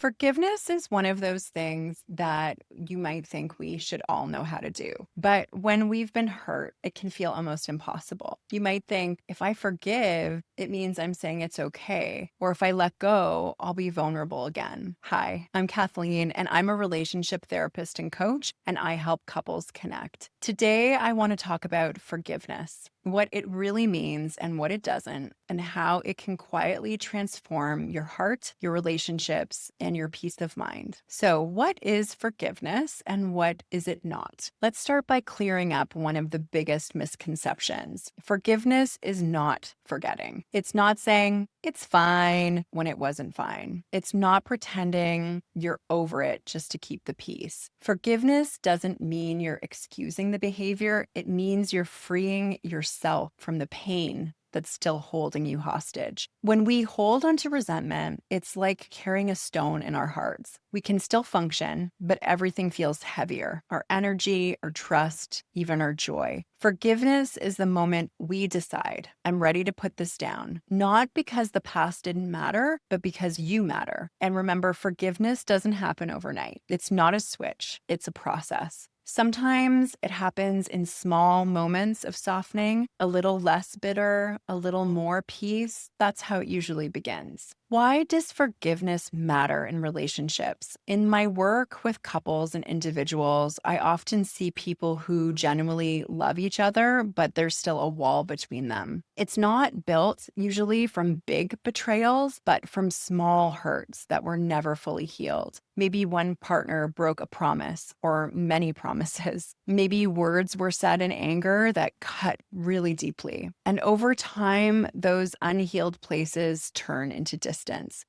Forgiveness is one of those things that you might think we should all know how to do. But when we've been hurt, it can feel almost impossible. You might think, if I forgive, it means I'm saying it's okay. Or if I let go, I'll be vulnerable again. Hi, I'm Kathleen, and I'm a relationship therapist and coach, and I help couples connect. Today, I want to talk about forgiveness, what it really means and what it doesn't, and how it can quietly transform your heart, your relationships, and your peace of mind. So, what is forgiveness and what is it not? Let's start by clearing up one of the biggest misconceptions. Forgiveness is not forgetting. It's not saying it's fine when it wasn't fine. It's not pretending you're over it just to keep the peace. Forgiveness doesn't mean you're excusing the behavior. It means you're freeing yourself from the pain that's still holding you hostage. When we hold onto resentment, it's like carrying a stone in our hearts. We can still function, but everything feels heavier. Our energy, our trust, even our joy. Forgiveness is the moment we decide, I'm ready to put this down, not because the past didn't matter, but because you matter. And remember, forgiveness doesn't happen overnight. It's not a switch, it's a process. Sometimes it happens in small moments of softening, a little less bitter, a little more peace. That's how it usually begins. Why does forgiveness matter in relationships? In my work with couples and individuals, I often see people who genuinely love each other, but there's still a wall between them. It's not built usually from big betrayals, but from small hurts that were never fully healed. Maybe one partner broke a promise or many promises. Maybe words were said in anger that cut really deeply. And over time, those unhealed places turn into distance.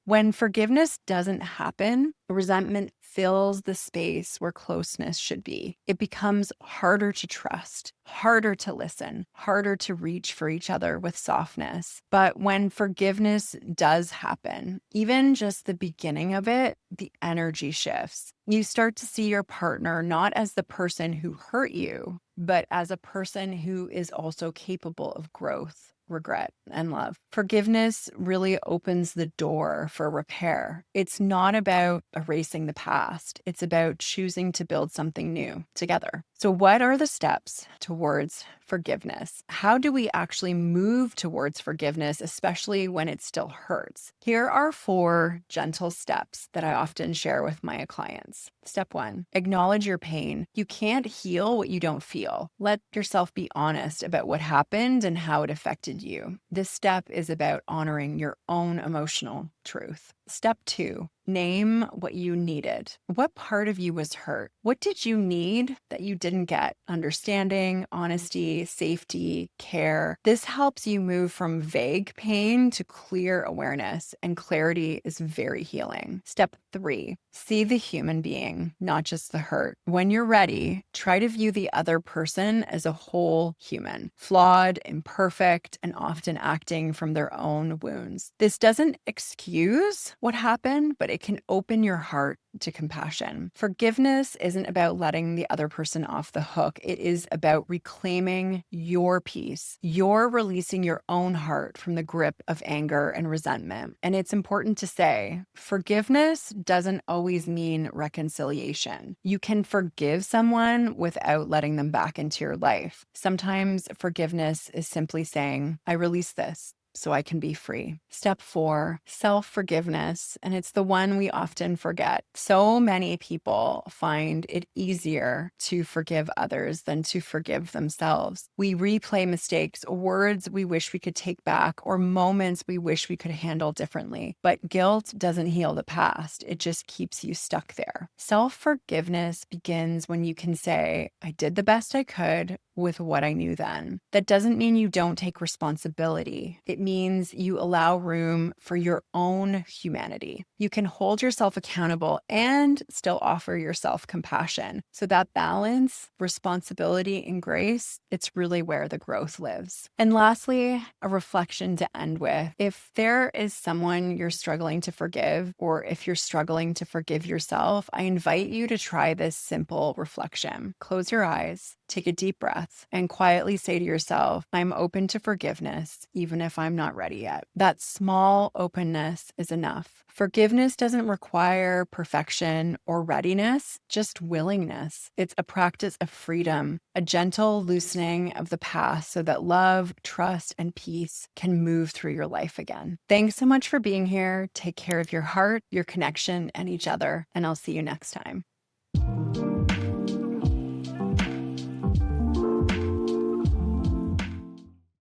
When forgiveness doesn't happen, resentment fills the space where closeness should be. It becomes harder to trust, harder to listen, harder to reach for each other with softness. But when forgiveness does happen, even just the beginning of it, the energy shifts. You start to see your partner not as the person who hurt you, but as a person who is also capable of growth, regret, and love. Forgiveness really opens the door for repair. It's not about erasing the past. It's about choosing to build something new together. So what are the steps towards forgiveness? How do we actually move towards forgiveness, especially when it still hurts? Here are 4 gentle steps that I often share with my clients. Step 1, acknowledge your pain. You can't heal what you don't feel. Let yourself be honest about what happened and how it affected you. This step is about honoring your own emotional truth. Step 2, name what you needed. What part of you was hurt? What did you need that you didn't get? Understanding, honesty, safety, care. This helps you move from vague pain to clear awareness, and clarity is very healing. Step 3, see the human being, not just the hurt. When you're ready, try to view the other person as a whole human, flawed, imperfect, and often acting from their own wounds. This doesn't excuse what happened, but it can open your heart to compassion. Forgiveness isn't about letting the other person off the hook. It is about reclaiming your peace. You're releasing your own heart from the grip of anger and resentment. And it's important to say, forgiveness doesn't always mean reconciliation. You can forgive someone without letting them back into your life. Sometimes forgiveness is simply saying, I release this so I can be free. Step 4, self-forgiveness. And it's the one we often forget. So many people find it easier to forgive others than to forgive themselves. We replay mistakes, words we wish we could take back, or moments we wish we could handle differently. But guilt doesn't heal the past. It just keeps you stuck there. Self-forgiveness begins when you can say, I did the best I could with what I knew then. That doesn't mean you don't take responsibility. It means you allow room for your own humanity. You can hold yourself accountable and still offer yourself compassion. So that balance, responsibility, and grace, it's really where the growth lives. And lastly, a reflection to end with. If there is someone you're struggling to forgive, or if you're struggling to forgive yourself, I invite you to try this simple reflection. Close your eyes. Take a deep breath and quietly say to yourself, I'm open to forgiveness, even if I'm not ready yet. That small openness is enough. Forgiveness doesn't require perfection or readiness, just willingness. It's a practice of freedom, a gentle loosening of the past so that love, trust, and peace can move through your life again. Thanks so much for being here. Take care of your heart, your connection, and each other, and I'll see you next time.